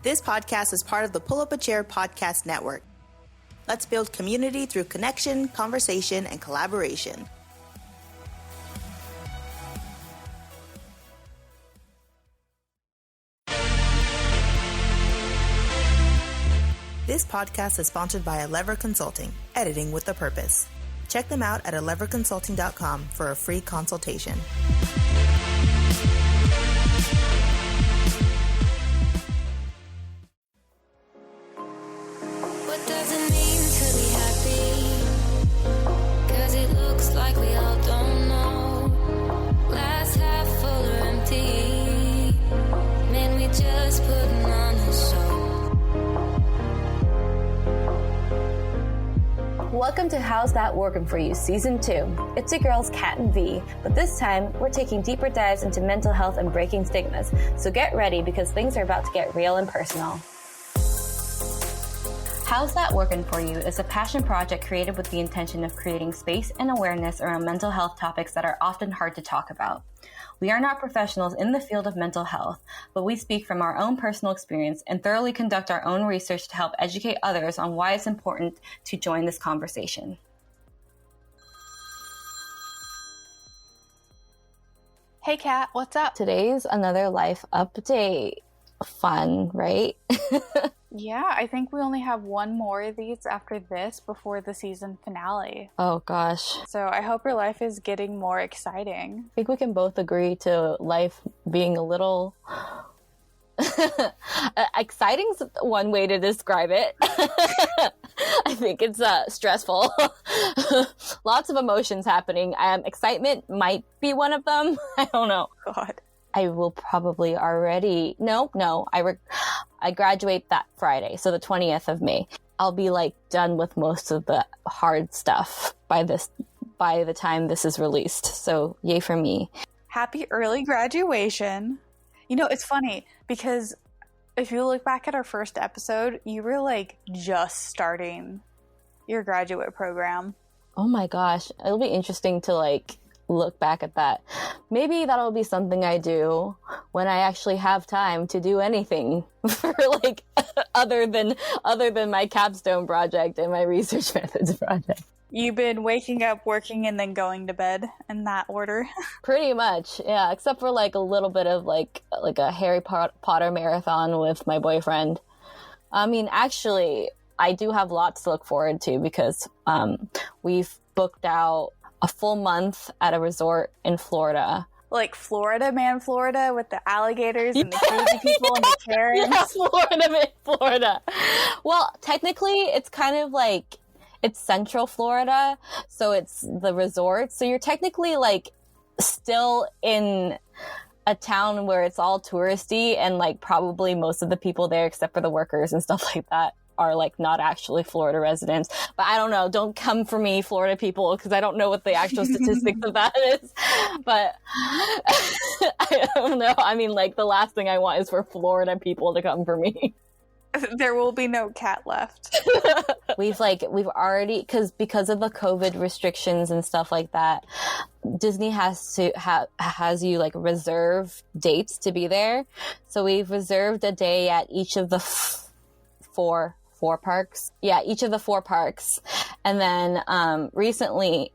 This podcast is part of the Pull Up a Chair podcast network. Let's build community through connection, conversation, and collaboration. This podcast is sponsored by Lever Consulting, editing with a purpose. Check them out at leverconsulting.com for a free consultation. What does it mean to be happy? 'Cause it looks like we all don't know. Glass half full or empty. Man, we just putting on a show. Welcome to How's That Working For You Season 2. It's your girls Kat and V, but this time we're taking deeper dives into mental health and breaking stigmas. So get ready because things are about to get real and personal. How's That Working For You is a passion project created with the intention of creating space and awareness around mental health topics that are often hard to talk about. We are not professionals in the field of mental health, but we speak from our own personal experience and thoroughly conduct our own research to help educate others on why it's important to join this conversation. Hey Kat, what's up? Today's another life update. Fun, right? Yeah, I think we only have one more of these after this before the season finale. Oh gosh. So I hope your life is getting more exciting. I think we can both agree to life being a little exciting's one way to describe it. I think it's stressful. Lots of emotions happening. Excitement might be one of them. I don't know. God. I will probably already... No. I graduate that Friday, so the 20th of May. I'll be done with most of the hard stuff by the time this is released. So yay for me. Happy early graduation. You know, it's funny because if you look back at our first episode, you were just starting your graduate program. Oh my gosh. It'll be interesting to look back at that. Maybe that'll be something I do when I actually have time to do anything for other than my capstone project and my research methods project. You've been waking up, working, and then going to bed in that order? Pretty much, yeah, except for a little bit of a Harry Potter marathon with my boyfriend. I mean, actually, I do have lots to look forward to because we've booked out a full month at a resort in Florida. Florida with the alligators and the crazy people and the Karens. Yeah, Florida. Well, technically, it's kind of it's Central Florida, so it's the resort. So you're technically still in a town where it's all touristy and probably most of the people there, except for the workers and stuff like that, are not actually Florida residents. But I don't know. Don't come for me, Florida people, because I don't know what the actual statistics of that is. But I don't know. I mean, the last thing I want is for Florida people to come for me. There will be no cat left. We've already, because of the COVID restrictions and stuff like that, Disney has you reserve dates to be there. So we've reserved a day at each of the four parks. Yeah, each of the 4 parks. And then recently,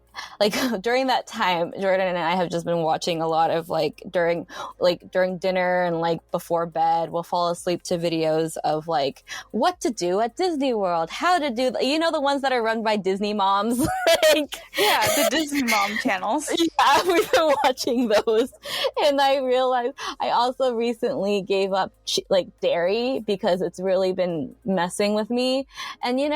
during that time, Jordan and I have just been watching a lot of during dinner and before bed, we'll fall asleep to videos of what to do at Disney World, how to do, the ones that are run by Disney moms. Yeah, the Disney mom channels. Yeah, we've been watching those. And I realized I also recently gave up dairy because it's really been messing with me. And you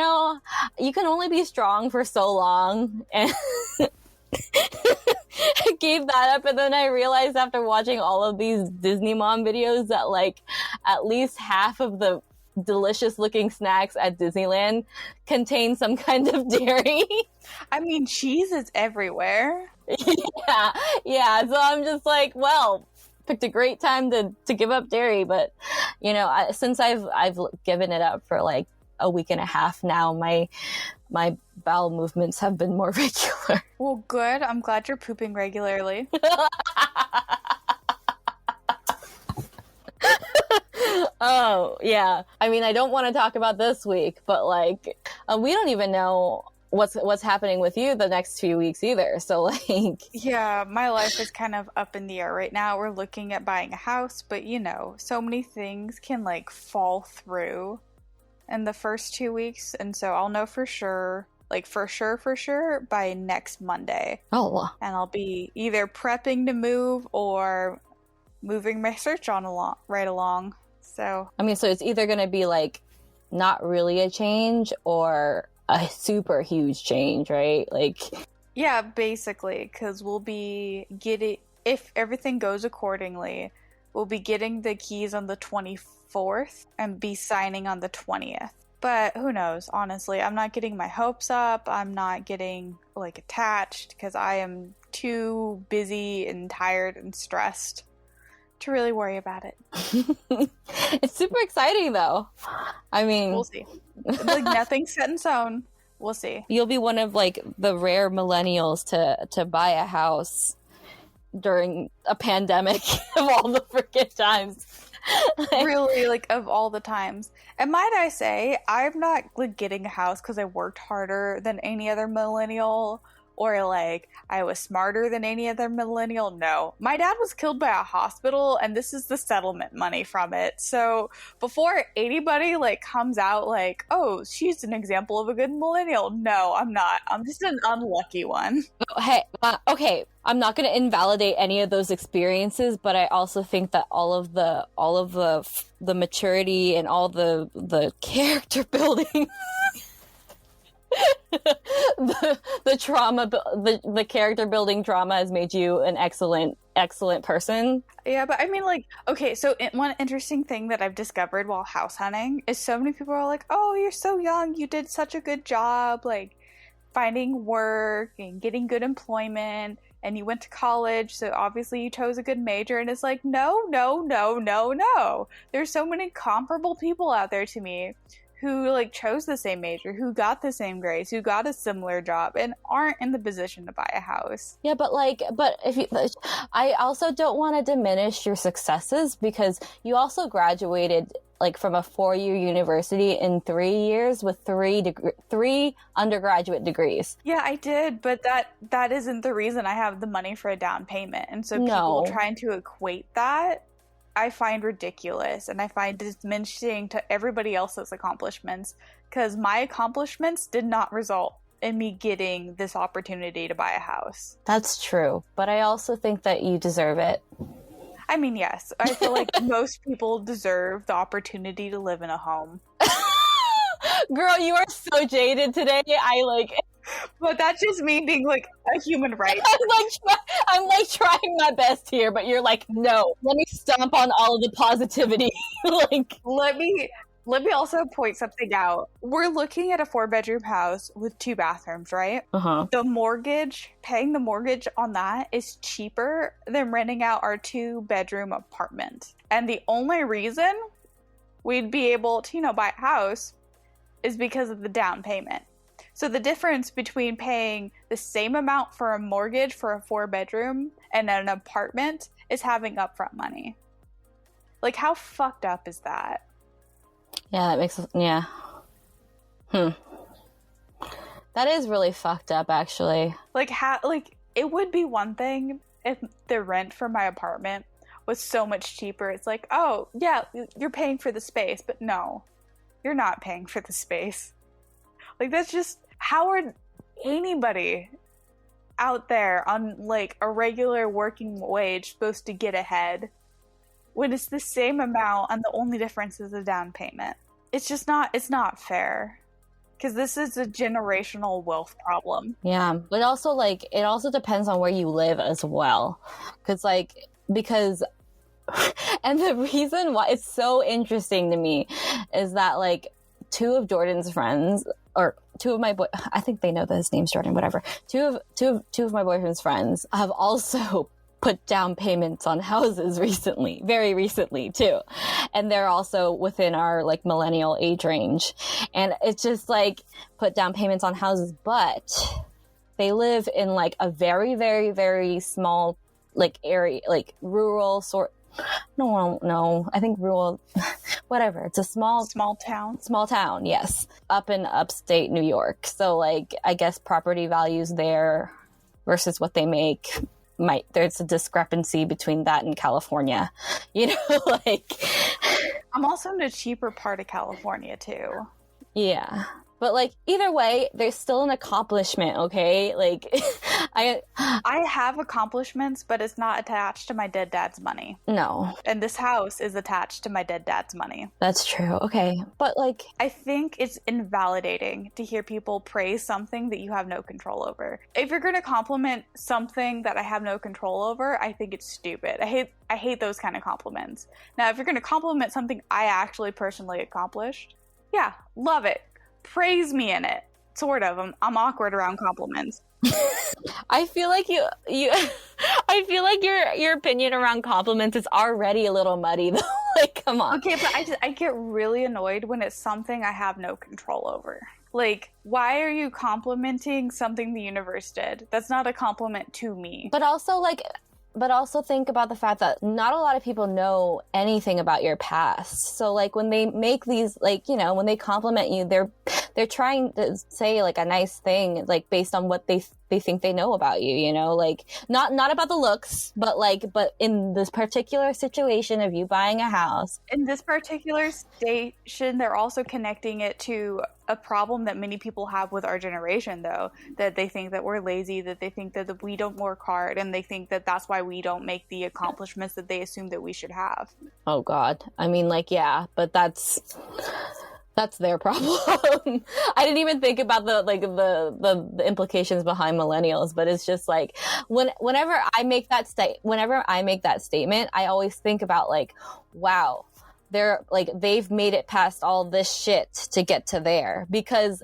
can only be strong for so long. And I gave that up, and then I realized after watching all of these Disney mom videos that at least half of the delicious looking snacks at Disneyland contain some kind of dairy. I mean, cheese is everywhere. Yeah. So I'm just picked a great time to give up dairy, but since I've given it up for a week and a half now, my bowel movements have been more regular. Well, good. I'm glad you're pooping regularly. Oh, yeah. I mean, I don't want to talk about this week, but like, we don't even know what's happening with you the next few weeks either. So like, Yeah, my life is kind of up in the air right now. We're looking at buying a house, but you know, so many things can like fall through in the first 2 weeks, and so I'll know for sure, like for sure by next Monday. oh, And I'll be either prepping to move or moving my search on right along. So I mean, so it's either going to be like not really a change or a super huge change, right? Like, yeah, basically, because we'll be getting, if everything goes accordingly, we'll be getting the keys on the 24th and be signing on the 20th. But who knows, honestly. I'm not getting my hopes up. I'm not getting, like, attached because I am too busy and tired and stressed to really worry about it. it's super exciting, though. I mean, We'll see. Like, nothing's set in stone. We'll see. You'll be one of, like, the rare millennials to buy a house during a pandemic of all the freaking times. Really, like, of all the times. And might I say, I'm not like getting a house because I worked harder than any other millennial, or like I was smarter than any other millennial. No, my dad was killed by a hospital, and this is the settlement money from it. So before anybody like comes out like, oh, she's an example of a good millennial, no, I'm not. I'm just an unlucky one. Hey, okay, I'm not going to invalidate any of those experiences, but I also think that all of the maturity and all the character building, the trauma, the character building drama has made you an excellent person. Yeah, but I mean, like, okay, so one interesting thing that I've discovered while house hunting is so many people are like, oh, you're so young, you did such a good job, like, finding work and getting good employment, and you went to college, so obviously you chose a good major. And it's like, no. There's so many comparable people out there to me who like chose the same major, who got the same grades, who got a similar job, and aren't in the position to buy a house. Yeah, but if you, I also don't want to diminish your successes, because you also graduated like from a 4-year university in 3 years with three undergraduate degrees. Yeah, I did, but that isn't the reason I have the money for a down payment. And so people trying to equate that, I find ridiculous, and I find diminishing to everybody else's accomplishments, because my accomplishments did not result in me getting this opportunity to buy a house. That's true, but I also think that you deserve it. I mean, yes, I feel like most people deserve the opportunity to live in a home. Girl, you are so jaded today. But that's just me being like a human right. I'm like trying my best here, but you're like, no, let me stomp on all of the positivity. Like, let me also point something out. We're looking at a 4-bedroom house with 2 bathrooms, right? Uh-huh. Paying the mortgage on that is cheaper than renting out our 2-bedroom apartment. And the only reason we'd be able to, buy a house is because of the down payment. So the difference between paying the same amount for a mortgage for a 4-bedroom and an apartment is having upfront money. Like, how fucked up is that? Yeah, that makes... Yeah. That is really fucked up, actually. Like, it would be one thing if the rent for my apartment was so much cheaper. It's like, oh, yeah, you're paying for the space, but no, you're not paying for the space. Like, that's just... How are anybody out there on, like, a regular working wage supposed to get ahead when it's the same amount and the only difference is the down payment? It's just not, it's not fair. Because this is a generational wealth problem. Yeah, but also, like, it also depends on where you live as well. Because and the reason why it's so interesting to me is that, like, 2 of Jordan's friends, or 2 of my I think they know that his name's Jordan, whatever. Two of my boyfriend's friends have also put down payments on houses very recently too. And they're also within our like millennial age range. And it's just like put down payments on houses, but they live in like a very, very, very small like area, like rural sort. No, I think rural. whatever. It's a small town, yes, up in upstate New York. So like, I guess property values there versus what they make there's a discrepancy between that and California, you know, like. I'm also in a cheaper part of California too. Yeah. But like, either way, there's still an accomplishment, okay? Like, I have accomplishments, but it's not attached to my dead dad's money. No. And this house is attached to my dead dad's money. That's true. Okay. But like, I think it's invalidating to hear people praise something that you have no control over. If you're going to compliment something that I have no control over, I think it's stupid. I hate those kind of compliments. Now, if you're going to compliment something I actually personally accomplished, yeah, love it. Praise me in it. Sort of. I'm awkward around compliments. I feel like I feel like your opinion around compliments is already a little muddy though. Like, come on. Okay, but I get really annoyed when it's something I have no control over. Like, why are you complimenting something the universe did? That's not a compliment to me. But also think about the fact that not a lot of people know anything about your past. So like when they make these, like, you know, when they compliment you, they're trying to say like a nice thing, like based on what they think they know about you, you know, like not about the looks, but in this particular situation of you buying a house. In this particular station, they're also connecting it to a problem that many people have with our generation, though, that they think that we're lazy, that they think that we don't work hard, and they think that that's why we don't make the accomplishments that they assume that we should have. Oh God. I mean, like, yeah, but that's their problem. I didn't even think about the implications behind millennials, but it's just like whenever I make that statement, I always think about like, wow, they've made it past all this shit to get to there. Because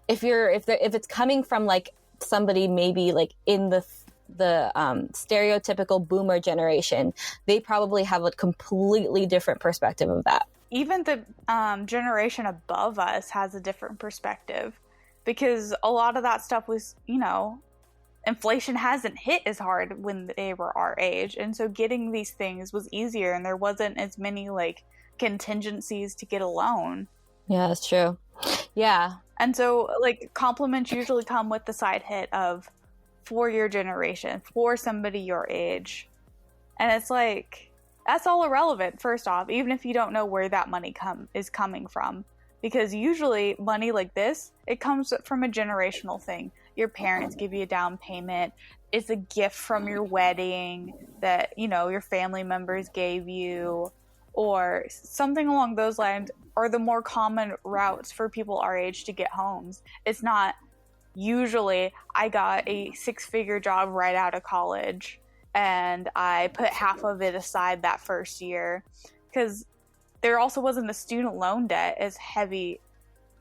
if it's coming from like somebody maybe like in the stereotypical boomer generation, they probably have a completely different perspective of that. Even the generation above us has a different perspective, because a lot of that stuff was, you know, inflation hasn't hit as hard when they were our age. And so getting these things was easier, and there wasn't as many like contingencies to get a loan. Yeah, that's true. Yeah. And so like compliments usually come with the side hit of for your generation, for somebody your age. And it's like, that's all irrelevant, first off, even if you don't know where that money is coming from. Because usually money like this, it comes from a generational thing. Your parents give you a down payment. It's a gift from your wedding that, you know, your family members gave you, or something along those lines are the more common routes for people our age to get homes. It's not usually I got a 6-figure job right out of college and I put half of it aside that first year, because there also wasn't the student loan debt as heavy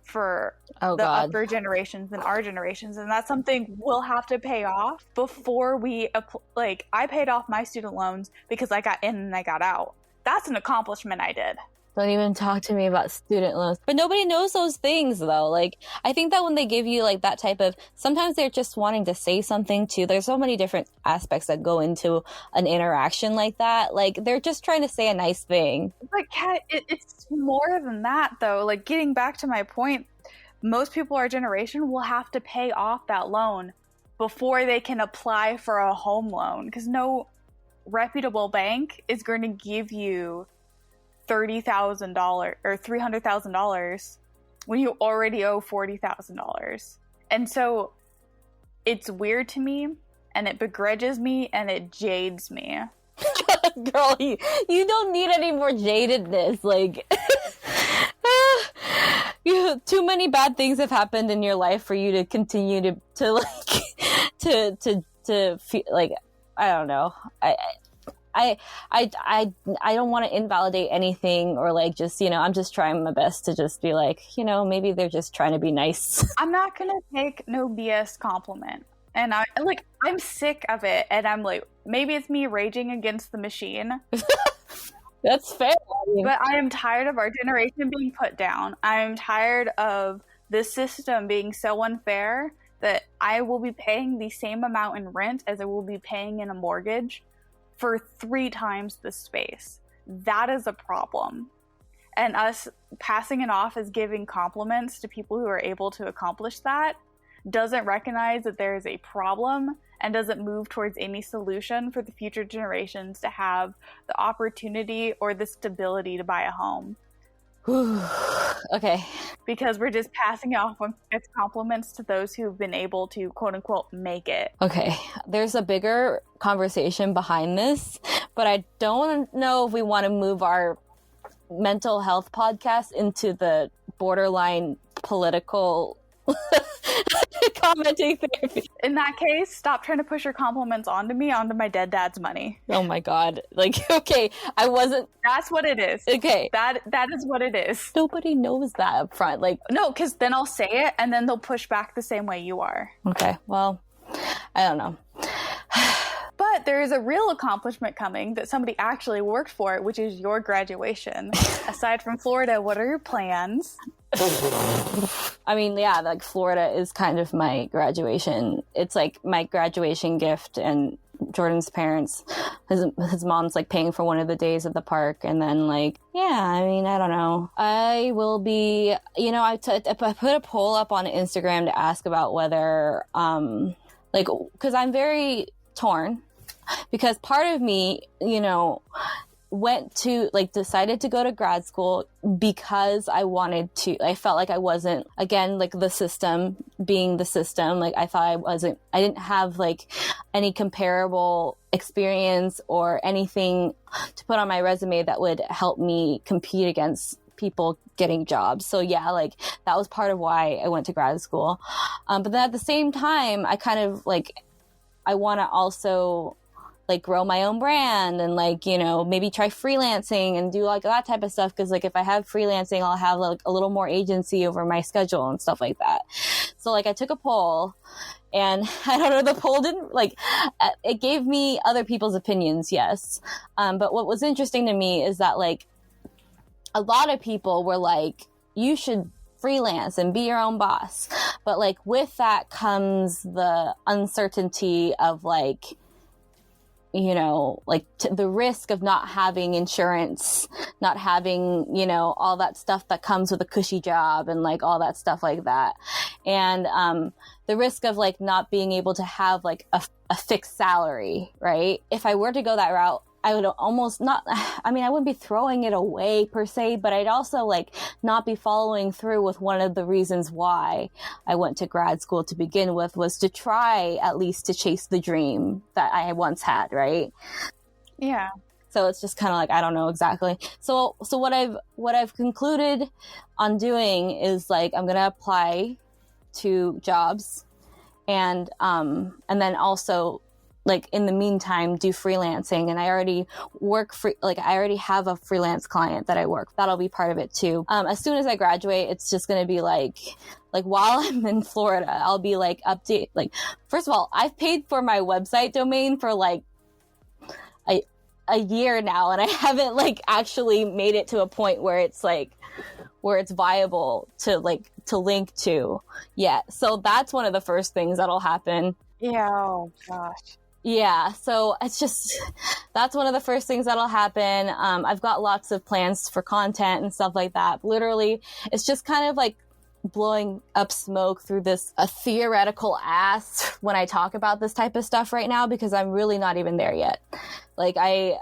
for upper generations than our generations. And that's something we'll have to pay off before we, like, I paid off my student loans because I got in and I got out. That's an accomplishment I did. Don't even talk to me about student loans. But nobody knows those things, though. Like, I think that when they give you, like, that type of... Sometimes they're just wanting to say something, too. There's so many different aspects that go into an interaction like that. Like, they're just trying to say a nice thing. But, Kat, it's more than that, though. Like, getting back to my point, most people our generation will have to pay off that loan before they can apply for a home loan. Because no reputable bank is going to give you $30,000 or $300,000 when you already owe $40,000. And so it's weird to me, and it begrudges me, and it jades me. Girl, you don't need any more jadedness. Like, too many bad things have happened in your life for you to continue to feel like, I don't know. I don't want to invalidate anything, or like, just, you know, I'm just trying my best to just be like, you know, maybe they're just trying to be nice. I'm not going to take no BS compliment. And I'm sick of it. And I'm like, maybe it's me raging against the machine. That's fair. But I am tired of our generation being put down. I'm tired of this system being so unfair that I will be paying the same amount in rent as I will be paying in a mortgage for 3 times the space. That is a problem. and us passing it off as giving compliments to people who are able to accomplish that doesn't recognize that there is a problem and doesn't move towards any solution for the future generations to have the opportunity or the stability to buy a home. Okay. Because we're just passing it off as compliments to those who've been able to, quote unquote, make it. Okay. There's a bigger conversation behind this, but I don't know if we want to move our mental health podcast into the borderline political commenting therapy. In that case, stop trying to push your compliments onto my dead dad's money. Oh my God. Like, okay, I wasn't... That's what it is. Okay. That is what it is. Nobody knows that up front. Like, no, because then I'll say it and then they'll push back the same way you are. Okay, well, I don't know. But there is a real accomplishment coming that somebody actually worked for, which is your graduation. Aside from Florida, what are your plans? I mean, yeah, like Florida is kind of my graduation. It's like my graduation gift, and Jordan's parents, his mom's like paying for one of the days at the park. And then like, yeah, I mean, I don't know. I will be, you know, I put a poll up on Instagram to ask about whether, like, because I'm very torn, because part of me, you know, decided to go to grad school because I felt like I wasn't, again, like the system being the system. Like I thought I didn't have like any comparable experience or anything to put on my resume that would help me compete against people getting jobs. So yeah, like that was part of why I went to grad school. But then at the same time, I kind of like, I want to also like grow my own brand and like, you know, maybe try freelancing and do like that type of stuff. Cause like if I have freelancing, I'll have like a little more agency over my schedule and stuff like that. So like I took a poll and I don't know, the poll didn't like, it gave me other people's opinions. Yes. But what was interesting to me is that like a lot of people were like, you should freelance and be your own boss. But like with that comes the uncertainty of like, you know, like the risk of not having insurance, not having, you know, all that stuff that comes with a cushy job and like all that stuff like that. And the risk of like not being able to have like a fixed salary, right? If I were to go that route, I would almost not, I mean, I wouldn't be throwing it away per se, but I'd also like not be following through with one of the reasons why I went to grad school to begin with, was to try at least to chase the dream that I once had, right? Yeah. So it's just kind of like, I don't know exactly. So what I've concluded on doing is like, I'm going to apply to jobs and then also like in the meantime do freelancing. And I already I already have a freelance client that I work. That'll be part of it too. As soon as I graduate, it's just going to be like while I'm in Florida, I'll be like update. Like, first of all, I've paid for my website domain for like a year now. And I haven't like actually made it to a point where it's viable to link to yet. So that's one of the first things that'll happen. Yeah. Oh gosh. Yeah, so it's just, that's one of the first things that'll happen. I've got lots of plans for content and stuff like that. Literally, it's just kind of like blowing up smoke through a theoretical ass when I talk about this type of stuff right now, because I'm really not even there yet. Like I'm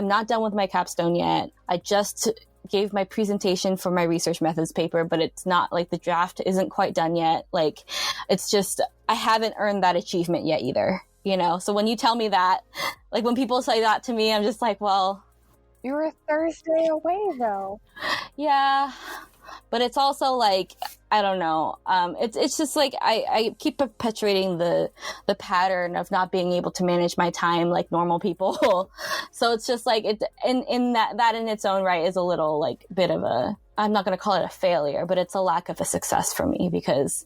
not done with my capstone yet. I just gave my presentation for my research methods paper, but it's not like the draft isn't quite done yet. Like it's just, I haven't earned that achievement yet either, you know? So when you tell me that, like when people say that to me, I'm just like, well, you're a Thursday away though. Yeah. But it's also like, I don't know. It's just like, I keep perpetuating the pattern of not being able to manage my time like normal people. So it's just like, in that in its own right is a little like bit of I'm not going to call it a failure, but it's a lack of a success for me, because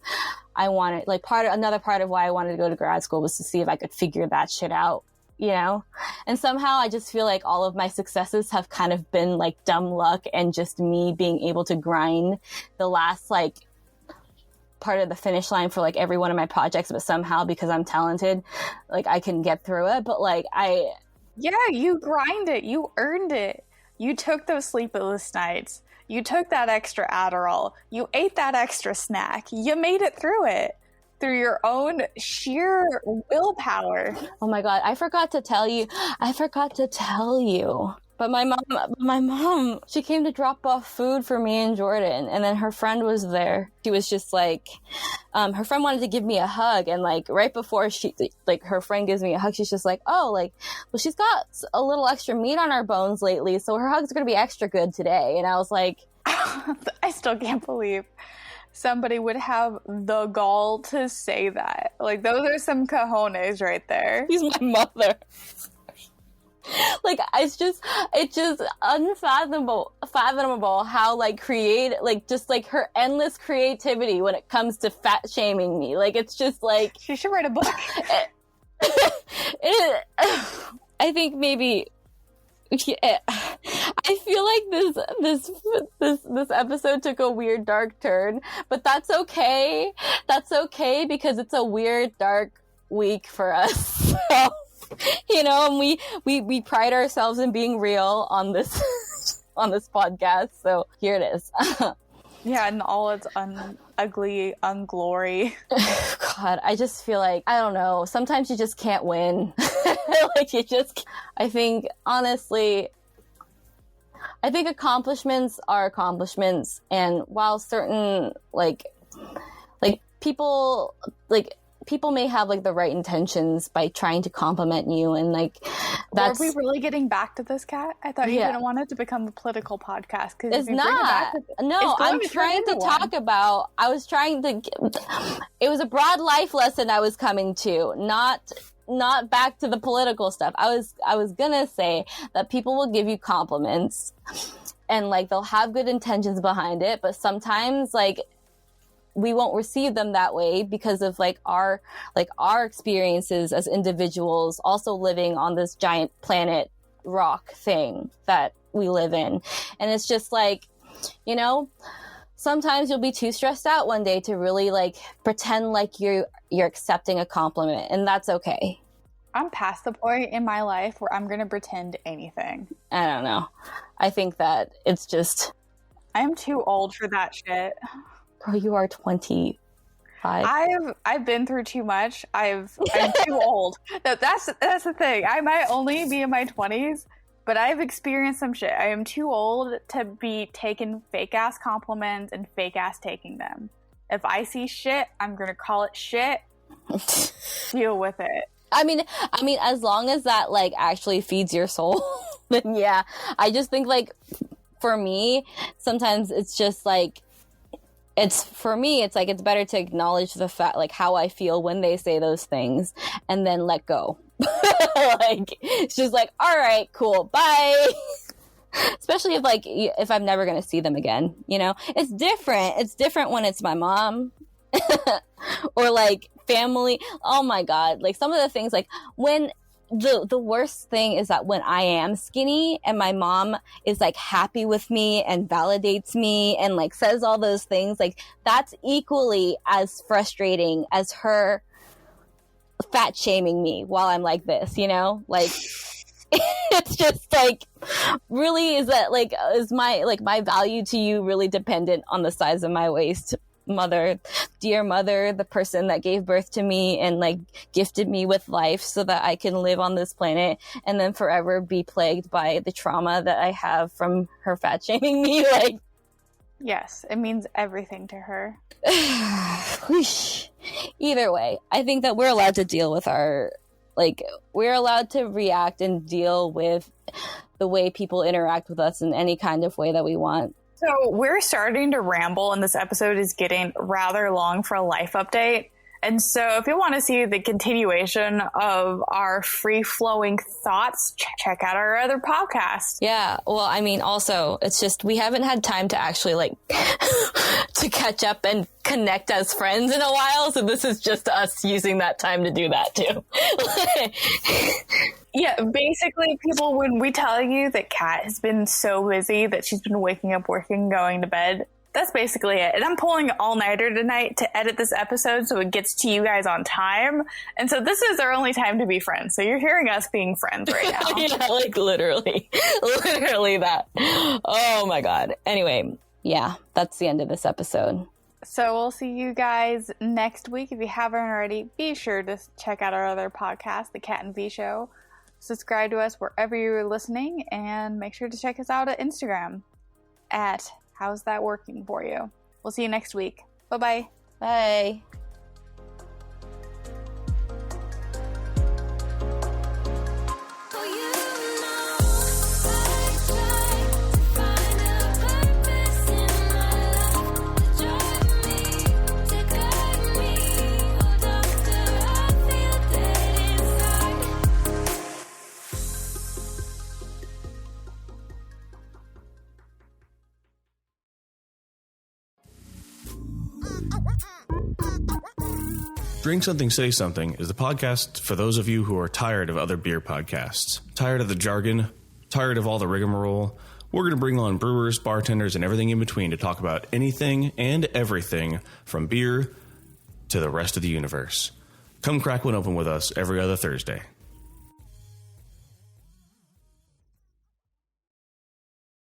I wanted, like another part of why I wanted to go to grad school was to see if I could figure that shit out, you know? And somehow I just feel like all of my successes have kind of been like dumb luck and just me being able to grind the last like part of the finish line for like every one of my projects, but somehow because I'm talented, like I can get through it. But like yeah, you grind it, you earned it. You took those sleepless nights. You took that extra Adderall. You ate that extra snack. You made it through it. Through your own sheer willpower. Oh my God, I forgot to tell you. But my mom, she came to drop off food for me and Jordan, and then her friend was there. She was just like, her friend wanted to give me a hug, and like right before her friend gives me a hug, she's just like, oh, like, well, she's got a little extra meat on her bones lately, so her hug's gonna be extra good today. And I was like, I still can't believe somebody would have the gall to say that. Like, those are some cojones right there. She's my mother. Like, it's just unfathomable how like just like her endless creativity when it comes to fat shaming me. Like, it's just like, she should write a book. I think maybe, I feel like this episode took a weird dark turn, but that's okay. That's okay, because it's a weird dark week for us. So, you know, and we pride ourselves in being real on this on this podcast. So here it is. Yeah, and all its ugly unglory. God, I just feel like, I don't know, sometimes you just can't win. Like, I think, honestly, accomplishments are accomplishments, and while certain like people may have like the right intentions by trying to compliment you, and like, that's... Are we really getting back to this, Kat? I thought you didn't want it to become a political podcast. It's not. No, I'm trying to talk about, it was a broad life lesson I was coming to, not back to the political stuff. I was gonna say that people will give you compliments and like they'll have good intentions behind it, but sometimes like we won't receive them that way because of like our experiences as individuals also living on this giant planet rock thing that we live in. And it's just like, you know, sometimes you'll be too stressed out one day to really like pretend like you're accepting a compliment, and that's okay. I'm past the point in my life where I'm going to pretend anything. I don't know. I think that it's just... I'm too old for that shit. Girl, you are 25. I've been through too much. I'm too old. That's the thing. I might only be in my 20s, but I've experienced some shit. I am too old to be taking fake ass compliments and fake ass taking them. If I see shit, I'm gonna call it shit. Deal with it. I mean, as long as that like actually feeds your soul, then yeah. I just think like, for me, sometimes it's just like, it's better to acknowledge the fact, like how I feel when they say those things, and then let go. Like, it's just like, all right, cool, bye. Especially if I'm never going to see them again, you know, it's different when it's my mom or like family. Oh my God. Like, some of the things, like when the worst thing is that when I am skinny and my mom is like happy with me and validates me and like says all those things, like that's equally as frustrating as her fat shaming me while I'm like this, you know, like it's just like, really, is my value to you really dependent on the size of my waist? Mother, dear mother, the person that gave birth to me and like gifted me with life so that I can live on this planet and then forever be plagued by the trauma that I have from her fat shaming me. Like, yes, it means everything to her. Either way, I think that we're allowed to deal with we're allowed to react and deal with the way people interact with us in any kind of way that we want. So we're starting to ramble, and this episode is getting rather long for a life update. And so if you want to see the continuation of our free-flowing thoughts, check out our other podcast. Yeah. Well, I mean, also, it's just we haven't had time to actually, like, to catch up and connect as friends in a while. So this is just us using that time to do that, too. Yeah, basically, people, when we tell you that Kat has been so busy that she's been waking up, working, going to bed, That's basically it. And I'm pulling an all-nighter tonight to edit this episode so it gets to you guys on time. And so this is our only time to be friends. So you're hearing us being friends right now. Yeah, like literally that. Oh my God. Anyway, yeah, that's the end of this episode. So we'll see you guys next week. If you haven't already, be sure to check out our other podcast, The Cat and V Show. Subscribe to us wherever you're listening, and make sure to check us out at Instagram at How's That Working For You. We'll see you next week. Bye-bye. Bye. Drink Something, Say Something is the podcast for those of you who are tired of other beer podcasts, tired of the jargon, tired of all the rigmarole. We're going to bring on brewers, bartenders, and everything in between to talk about anything and everything from beer to the rest of the universe. Come crack one open with us every other Thursday.